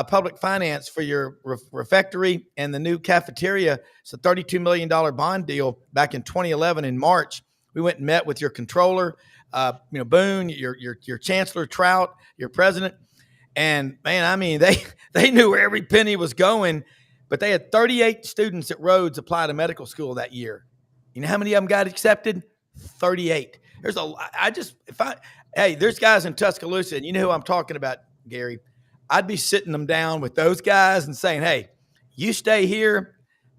public finance for your refectory and the new cafeteria. It's a $32 million bond deal back in 2011 in March. We went and met with your controller, Boone, your chancellor Trout, your president. And man, I mean, they knew where every penny was going, but they had 38 students at Rhodes apply to medical school that year. You know how many of them got accepted? 38. There's guys in Tuscaloosa, and you know who I'm talking about, Gary. I'd be sitting them down with those guys and saying, hey, you stay here.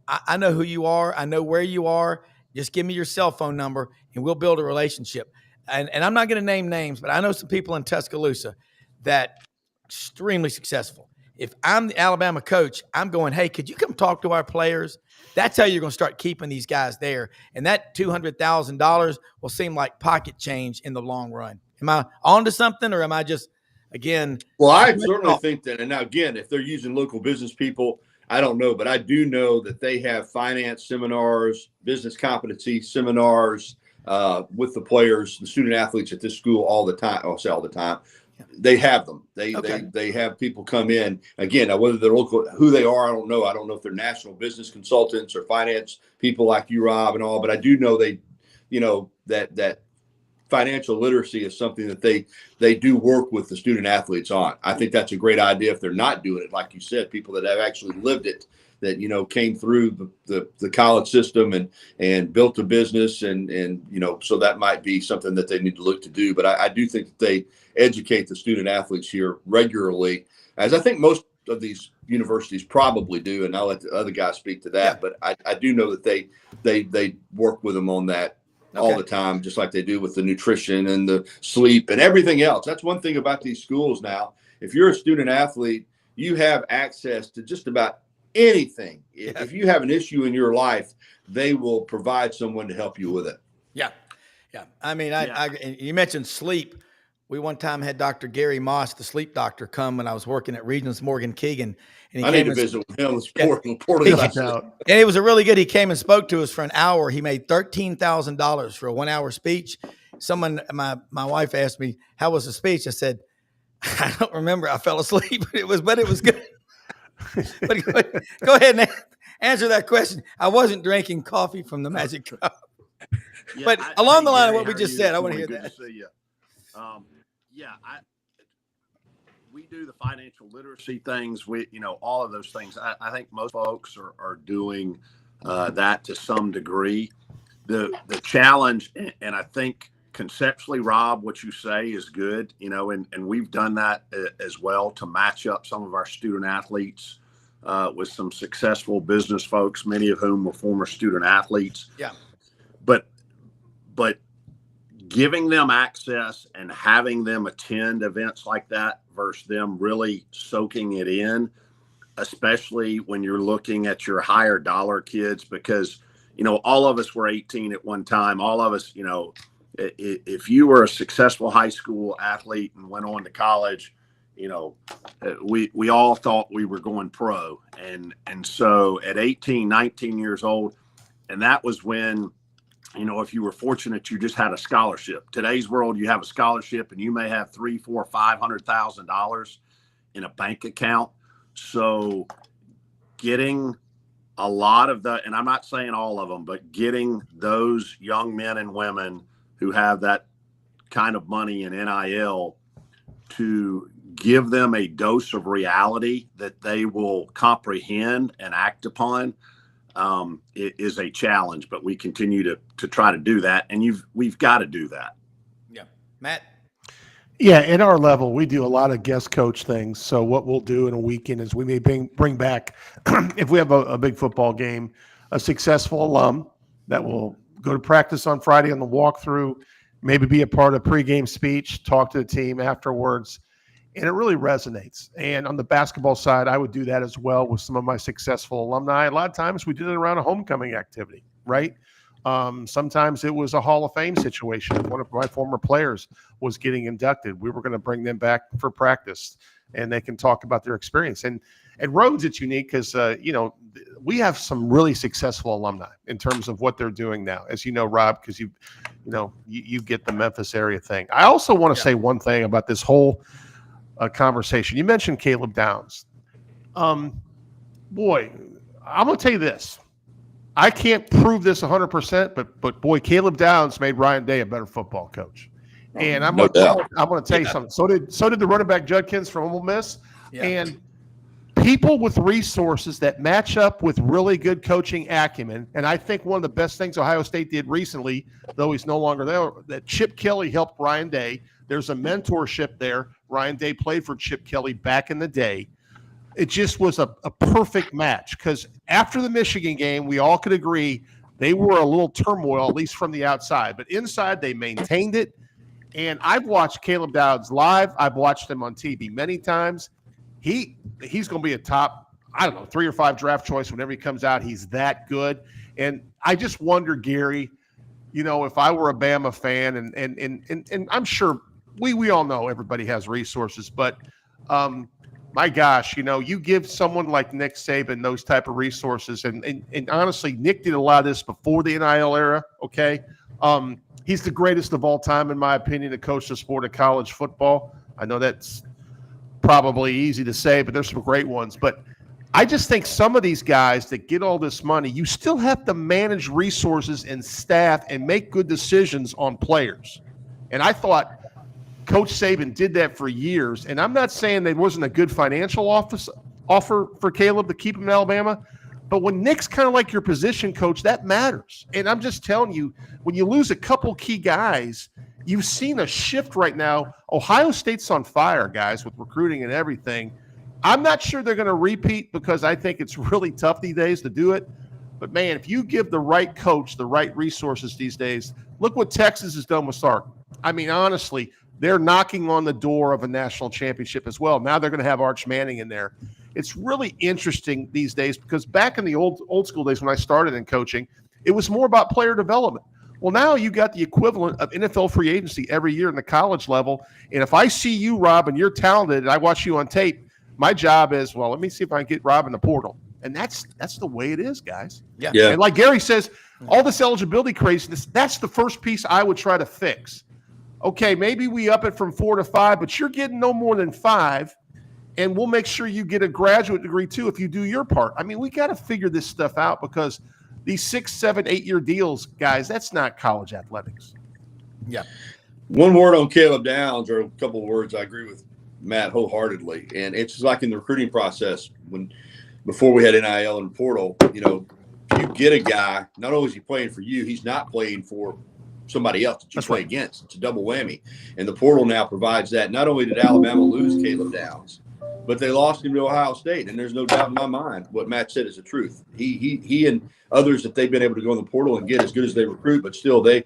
I know who you are. I know where you are. Just give me your cell phone number and we'll build a relationship. And I'm not going to name names, but I know some people in Tuscaloosa that extremely successful. If I'm the Alabama coach, I'm going, hey, could you come talk to our players? That's how you're going to start keeping these guys there. And that $200,000 will seem like pocket change in the long run. Am I on to something, or am I just, again? Well, I certainly think that. And now, again, if they're using local business people, I don't know, but I do know that they have finance seminars, business competency seminars with the players, the student athletes at this school all the time. I'll say all the time. They have them. They have people come in. Again, now whether they're local, who they are, I don't know. I don't know if they're national business consultants or finance people like you, Rob, and all. But I do know that financial literacy is something that they do work with the student athletes on. I think that's a great idea if they're not doing it, like you said, people that have actually lived it, that came through the college system and built a business and so that might be something that they need to look to do. But I do think that they educate the student athletes here regularly, as I think most of these universities probably do, and I'll let the other guys speak to that. Yeah. But I do know that they work with them on that all the time, just like they do with the nutrition and the sleep and everything else. That's one thing about these schools now. If you're a student athlete, you have access to just about anything. Yeah. If you have an issue in your life, they will provide someone to help you with it. Yeah. Yeah. I mean, you mentioned sleep. We one time had Dr. Gary Moss, the sleep doctor, come when I was working at Regents Morgan Keegan. And I need to visit with him. And it was a really good. He came and spoke to us for an hour. He made $13,000 for a 1 hour speech. My wife asked me, how was the speech? I said, I don't remember. I fell asleep. But it was good. But go ahead and answer that question. I wasn't drinking coffee from the magic cup. Yeah, but along the line of what we just said, I want to hear that. To see you. We do the financial literacy things. All of those things. I think most folks are doing that to some degree. The challenge, and I think conceptually, Rob, what you say is good, and we've done that as well to match up some of our student athletes with some successful business folks, many of whom were former student athletes. Yeah. But giving them access and having them attend events like that versus them really soaking it in, especially when you're looking at your higher dollar kids, because, all of us were 18 at one time. All of us, if you were a successful high school athlete and went on to college, we all thought we were going pro. And so at 18, 19 years old, and that was when, if you were fortunate, you just had a scholarship. Today's world, you have a scholarship and you may have $300,000, $400,000, $500,000 in a bank account. So getting a lot of and I'm not saying all of them, but getting those young men and women who have that kind of money in NIL to give them a dose of reality that they will comprehend and act upon. is a challenge, but we continue to try to do that. And we've got to do that. Yeah. Matt? Yeah, at our level, we do a lot of guest coach things. So what we'll do in a weekend is we may bring back, if we have a big football game, a successful alum that will go to practice on Friday on the walkthrough, maybe be a part of pregame speech, talk to the team afterwards, and it really resonates. And on the basketball side, I would do that as well with some of my successful alumni. A lot of times we did it around a homecoming activity, right? Sometimes it was a Hall of Fame situation. If one of my former players was getting inducted, we were going to bring them back for practice, and they can talk about their experience. And at Rhodes, it's unique because, we have some really successful alumni in terms of what they're doing now, as you know, Rob, because you get the Memphis area thing. I also want to say one thing about this whole conversation. You mentioned Caleb Downs. Boy, I'm going to tell you this. I can't prove this 100%, but boy, Caleb Downs made Ryan Day a better football coach. And I'm going to tell you something. So did the running back Judkins from Ole Miss. Yeah. And people with resources that match up with really good coaching acumen, and I think one of the best things Ohio State did recently, though he's no longer there, that Chip Kelly helped Ryan Day. There's a mentorship there. Ryan Day played for Chip Kelly back in the day. It just was a perfect match because after the Michigan game, we all could agree they were a little turmoil, at least from the outside. But inside, they maintained it. And I've watched Caleb Downs live. I've watched him on TV many times. He's going to be a top, 3 or 5 draft choice whenever he comes out. He's that good. And I just wonder, Gary, if I were a Bama fan, and I'm sure we all know everybody has resources, but my gosh, you give someone like Nick Saban those type of resources, and honestly, Nick did a lot of this before the NIL era, okay? He's the greatest of all time, in my opinion, to coach the sport of college football. I know that's probably easy to say, but there's some great ones. But I just think some of these guys that get all this money, you still have to manage resources and staff and make good decisions on players. And I thought Coach Saban did that for years. And I'm not saying there wasn't a good financial offer for Caleb to keep him in Alabama, but when Nick's kind of like your position coach, that matters. And I'm just telling you, when you lose a couple key guys, you've seen a shift right now. Ohio State's on fire, guys, with recruiting and everything. I'm not sure they're going to repeat because I think it's really tough these days to do it. But, man, if you give the right coach the right resources these days, look what Texas has done with Sark. I mean, honestly, they're knocking on the door of a national championship as well. Now they're going to have Arch Manning in there. It's really interesting these days because back in the old school days when I started in coaching, it was more about player development. Well, now you got the equivalent of NFL free agency every year in the college level. And if I see you, Rob, and you're talented, and I watch you on tape, my job is, well, let me see if I can get Rob in the portal. And that's the way it is, guys. Yeah. And like Gary says, all this eligibility craziness, that's the first piece I would try to fix. Okay, maybe we up it from 4 to 5, but you're getting no more than 5. And we'll make sure you get a graduate degree, too, if you do your part. I mean, we got to figure this stuff out because these 6, 7, 8-year deals, guys, that's not college athletics. Yeah. One word on Caleb Downs, or a couple of words, I agree with Matt wholeheartedly. And it's just like in the recruiting process, before we had NIL and portal, if you get a guy, not only is he playing for you, he's not playing for somebody else that you play against. It's a double whammy. And the portal now provides that. Not only did Alabama lose Caleb Downs, but they lost him to Ohio State, and there's no doubt in my mind what Matt said is the truth. He and others that they've been able to go in the portal and get as good as they recruit, but still they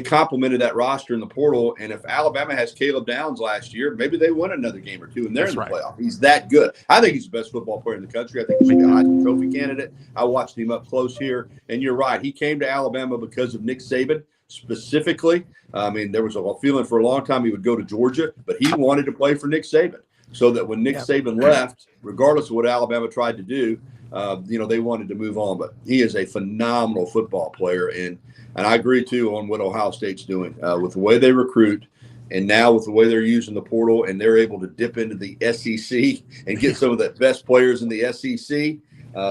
complemented that roster in the portal. And if Alabama has Caleb Downs last year, maybe they win another game or two, and they're in the playoff. He's that good. I think he's the best football player in the country. I think he's a Heisman Trophy candidate. I watched him up close here, and you're right. He came to Alabama because of Nick Saban specifically. I mean, there was a feeling for a long time he would go to Georgia, but he wanted to play for Nick Saban. So that when Nick Saban left, regardless of what Alabama tried to do, they wanted to move on. But he is a phenomenal football player. And I agree, too, on what Ohio State's doing with the way they recruit and now with the way they're using the portal and they're able to dip into the SEC and get some of the best players in the SEC,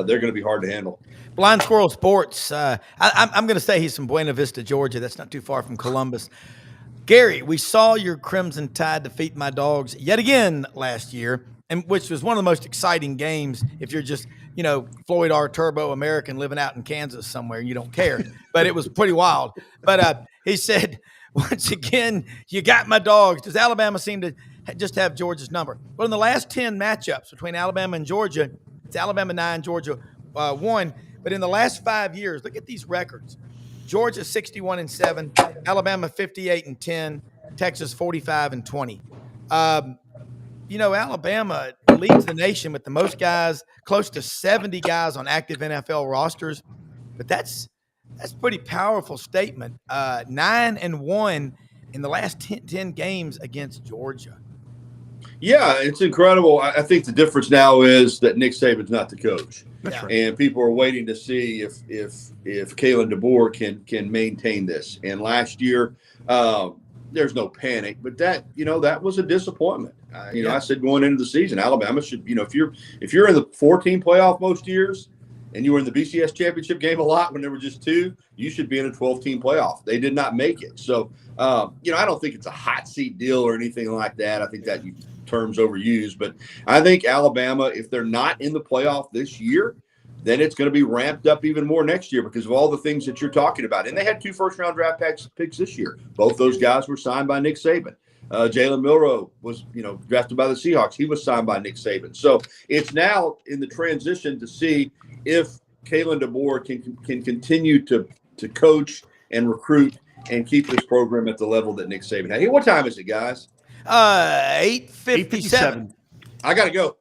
they're going to be hard to handle. Blind Squirrel Sports. I'm going to say he's from Buena Vista, Georgia. That's not too far from Columbus. Gary, we saw your Crimson Tide defeat my Dogs yet again last year, and which was one of the most exciting games if you're just Floyd R. Turbo American living out in Kansas somewhere. You don't care, but it was pretty wild. But he said, once again, you got my dogs. Does Alabama seem to just have Georgia's number? Well, in the last 10 matchups between Alabama and Georgia, it's Alabama 9, Georgia 1. But in the last 5 years, look at these records. Georgia 61-7, Alabama 58-10, Texas 45-20. Alabama leads the nation with the most guys, close to 70 guys on active NFL rosters. But that's a pretty powerful statement. 9-1 in the last 10 games against Georgia. Yeah, it's incredible. I think the difference now is that Nick Saban's not the coach. That's right. And people are waiting to see if Kalen DeBoer can maintain this. And last year, there's no panic, but that was a disappointment. I said going into the season, Alabama should, if you're in the 14 playoff most years and you were in the BCS championship game a lot when there were just 2, you should be in a 12-team playoff. They did not make it. So, I don't think it's a hot seat deal or anything like that. I think that term's overused, but I think Alabama, if they're not in the playoff this year, then it's going to be ramped up even more next year because of all the things that you're talking about. And they had 2 first-round draft picks this year. Both those guys were signed by Nick Saban. Jalen Milroe was, drafted by the Seahawks. He was signed by Nick Saban. So it's now in the transition to see if Kalen DeBoer can continue to coach and recruit and keep this program at the level that Nick Saban had. Hey, what time is it, guys? 8:57. I got to go.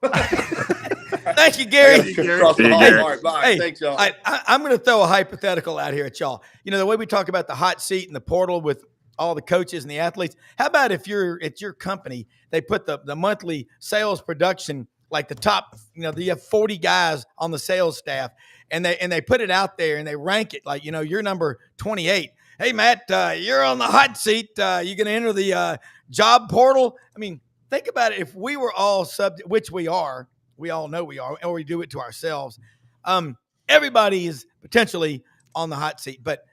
Thank you, Gary. All right, bye. Hey, thanks, y'all. I'm going to throw a hypothetical out here at y'all. The way we talk about the hot seat and the portal with all the coaches and the athletes. How about if it's your company, they put the monthly sales production, like the top, you have 40 guys on the sales staff, and they put it out there and they rank it like, you're number 28. Hey, Matt, you're on the hot seat. You going to enter the job portal? I mean, think about it. If we were all which we are, we all know we are, or we do it to ourselves. Everybody is potentially on the hot seat. But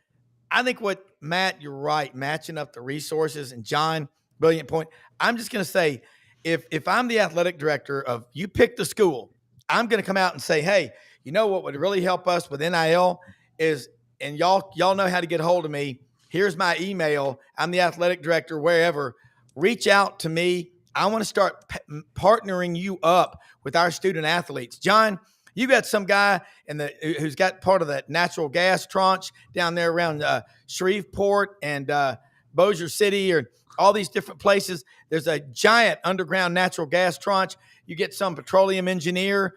I think Matt, you're right, matching up the resources. And John, brilliant point. I'm just going to say, if I'm the athletic director of you pick the school, I'm going to come out and say, hey, what would really help us with NIL is, and y'all know how to get a hold of me. Here's my email. I'm the athletic director, wherever. Reach out to me. I want to start partnering you up with our student athletes. John, you got some guy who's got part of that natural gas tranche down there around Shreveport and Bossier City, or all these different places. There's a giant underground natural gas tranche. You get some petroleum engineer.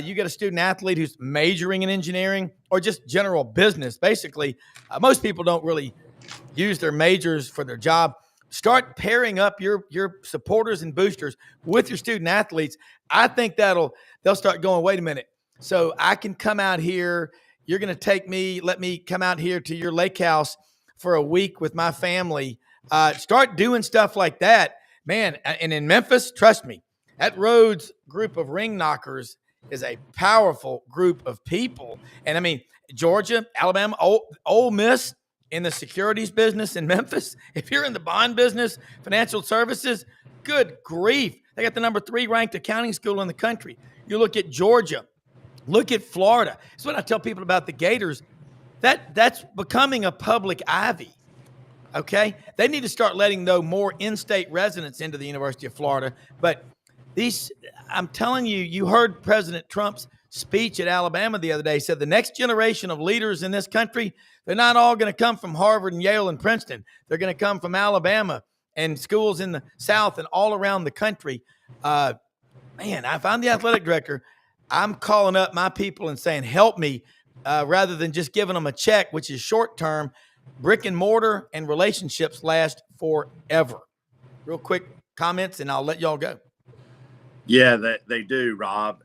You get a student athlete who's majoring in engineering or just general business. Basically, most people don't really use their majors for their job. Start pairing up your supporters and boosters with your student athletes. I think they'll start going, wait a minute. So I can come out here. You're going to let me come out here to your lake house for a week with my family. Start doing stuff like that, man. And in Memphis, trust me, that Rhodes group of ring knockers is a powerful group of people. And I mean, Georgia, Alabama, Ole Miss in the securities business in Memphis. If you're in the bond business, financial services, good grief. They got the number 3 ranked accounting school in the country. You look at Georgia, look at Florida. That's what I tell people about the Gators. That's becoming a public ivy. Okay? They need to start letting more in-state residents into the University of Florida. But I'm telling you, you heard President Trump's speech at Alabama the other day. He said the next generation of leaders in this country, they're not all going to come from Harvard and Yale and Princeton. They're going to come from Alabama and schools in the South and all around the country. Man, if I'm the athletic director, I'm calling up my people and saying, help me, rather than just giving them a check, which is short-term. Brick and mortar and relationships last forever. Real quick comments, and I'll let y'all go. Yeah, they do, Rob.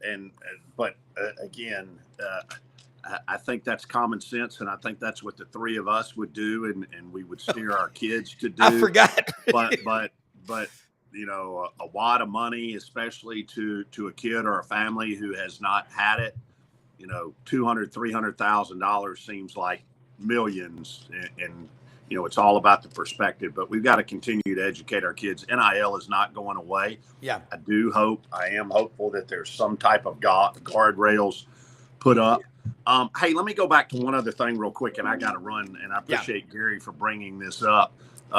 But again, I think that's common sense, and I think that's what the 3 of us would do, and we would steer our kids to do. I forgot. but a wad of money, especially to a kid or a family who has not had it, $200,000, $300,000 seems like millions, and it's all about the perspective. But we've got to continue to educate our kids. NIL is not going away. Yeah, I am hopeful that there's some type of guardrails put up. Hey, let me go back to one other thing real quick, and I got to run, and I appreciate Gary for bringing this up. He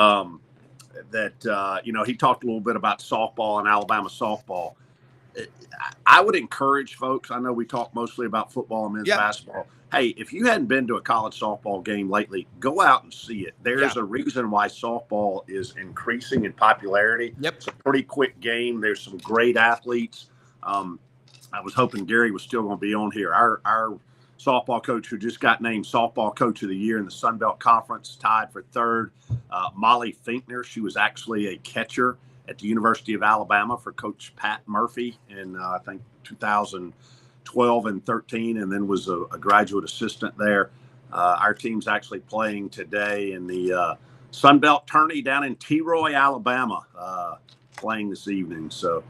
talked a little bit about softball and Alabama softball. I would encourage folks, I know we talk mostly about football and men's basketball. Hey, if you hadn't been to a college softball game lately, go out and see it. There's a reason why softball is increasing in popularity. It's a pretty quick game. There's some great athletes. I was hoping Gary was still going to be on here. Our softball coach who just got named Softball Coach of the Year in the Sun Belt Conference, tied for third. Molly Finkner, she was actually a catcher at the University of Alabama for Coach Pat Murphy in, I think, 2012 and 13, and then was a graduate assistant there. Our team's actually playing today in the Sun Belt Tourney down in T-Roy, Alabama, playing this evening. So,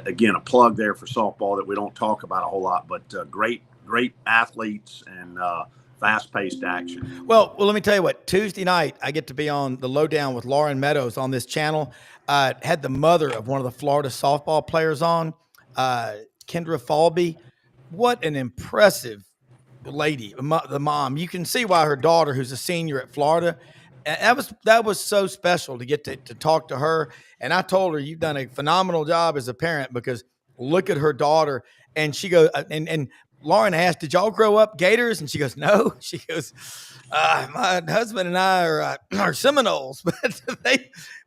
again, a plug there for softball that we don't talk about a whole lot, but great athletes and fast-paced action. Well, let me tell you what. Tuesday night, I get to be on the Lowdown with Lauren Meadows on this channel. Had the mother of one of the Florida softball players on, Kendra Falby. What an impressive lady, the mom. You can see why her daughter, who's a senior at Florida, that was so special to get to talk to her. And I told her, you've done a phenomenal job as a parent, because look at her daughter. And she goes, and Lauren asked, did y'all grow up Gators? And she goes, no. She goes, my husband and I are Seminoles,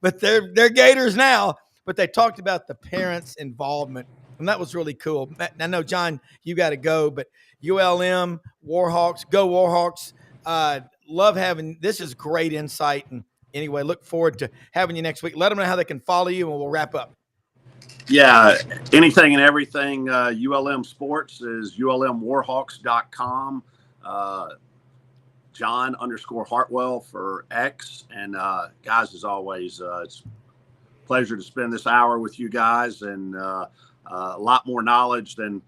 but they're Gators now. But they talked about the parents' involvement, and that was really cool. I know, John, you got to go, but ULM, Warhawks, go Warhawks. Love having, this is great insight. And anyway, look forward to having you next week. Let them know how they can follow you, and we'll wrap up. Yeah, anything and everything. ULM Sports is ulmwarhawks.com. John_Hartwell for X. And guys, as always, it's a pleasure to spend this hour with you guys, and a lot more knowledge than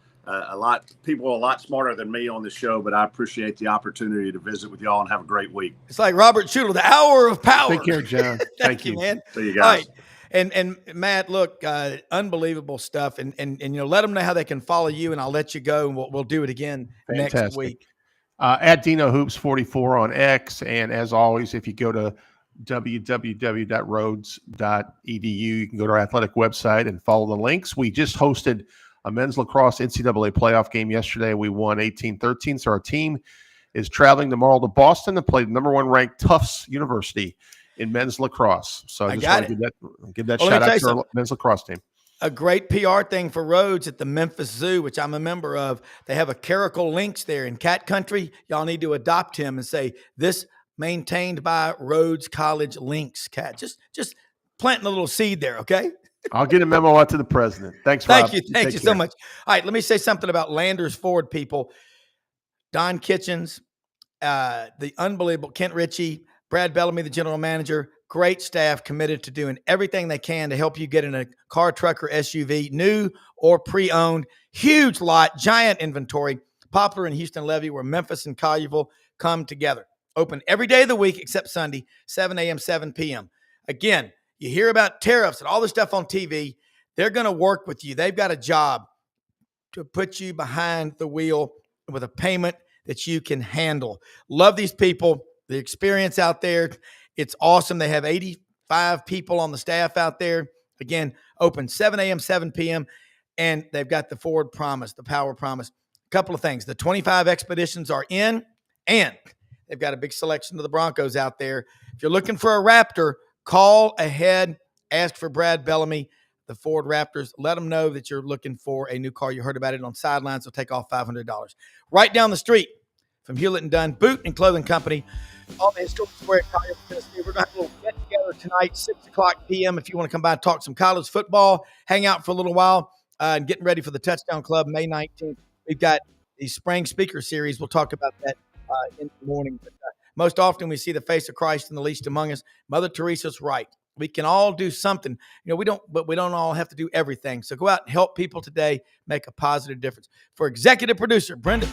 people a lot smarter than me on this show, but I appreciate the opportunity to visit with y'all and have a great week. It's like Robert Schuttle, the hour of power. Take care, John. Thank you, man. See you guys. All right. And Matt, look, unbelievable stuff. And let them know how they can follow you, and I'll let you go, and we'll do it again next week. At Dino Hoops 44 on X. And as always, if you go to www.rhodes.edu, you can go to our athletic website and follow the links. We just hosted a men's lacrosse NCAA playoff game yesterday. We won 18-13. So our team is traveling tomorrow to Boston to play the number 1 ranked Tufts University in men's lacrosse. So I just want to give that shout out to our men's lacrosse team. A great PR thing for Rhodes at the Memphis Zoo, which I'm a member of. They have a Caracal Lynx there in cat country. Y'all need to adopt him and say, this maintained by Rhodes College Lynx cat. Just planting a little seed there, okay? I'll get a memo out to the president. Thanks, Rob. Thank you so much. All right, let me say something about Landers Ford, people. Don Kitchens, the unbelievable Kent Ritchie, Brad Bellamy, the general manager, great staff committed to doing everything they can to help you get in a car, truck, or SUV, new or pre-owned. Huge lot, giant inventory. Poplar and Houston Levy, where Memphis and Collierville come together. Open every day of the week except Sunday, 7 a.m., 7 p.m. Again, you hear about tariffs and all this stuff on TV. They're going to work with you. They've got a job to put you behind the wheel with a payment that you can handle. Love these people. The experience out there, it's awesome. They have 85 people on the staff out there. Again, open 7 a.m., 7 p.m., and they've got the Ford Promise, the Power Promise. A couple of things. The 25 Expeditions are in, and they've got a big selection of the Broncos out there. If you're looking for a Raptor, call ahead, ask for Brad Bellamy, the Ford Raptors. Let them know that you're looking for a new car. You heard about it on Sidelines. They'll take off $500. Right down the street from Hewlett and Dunn Boot and Clothing Company, on the historic square in Collierville, Tennessee. We're going to have a little get-together tonight, 6 o'clock p.m. If you want to come by and talk some college football, hang out for a little while, and getting ready for the Touchdown Club May 19th. We've got the spring speaker series. We'll talk about that in the morning. But most often we see the face of Christ in the least among us. Mother Teresa's right. We can all do something. We don't all have to do everything. So go out and help people today, make a positive difference. For executive producer Brenda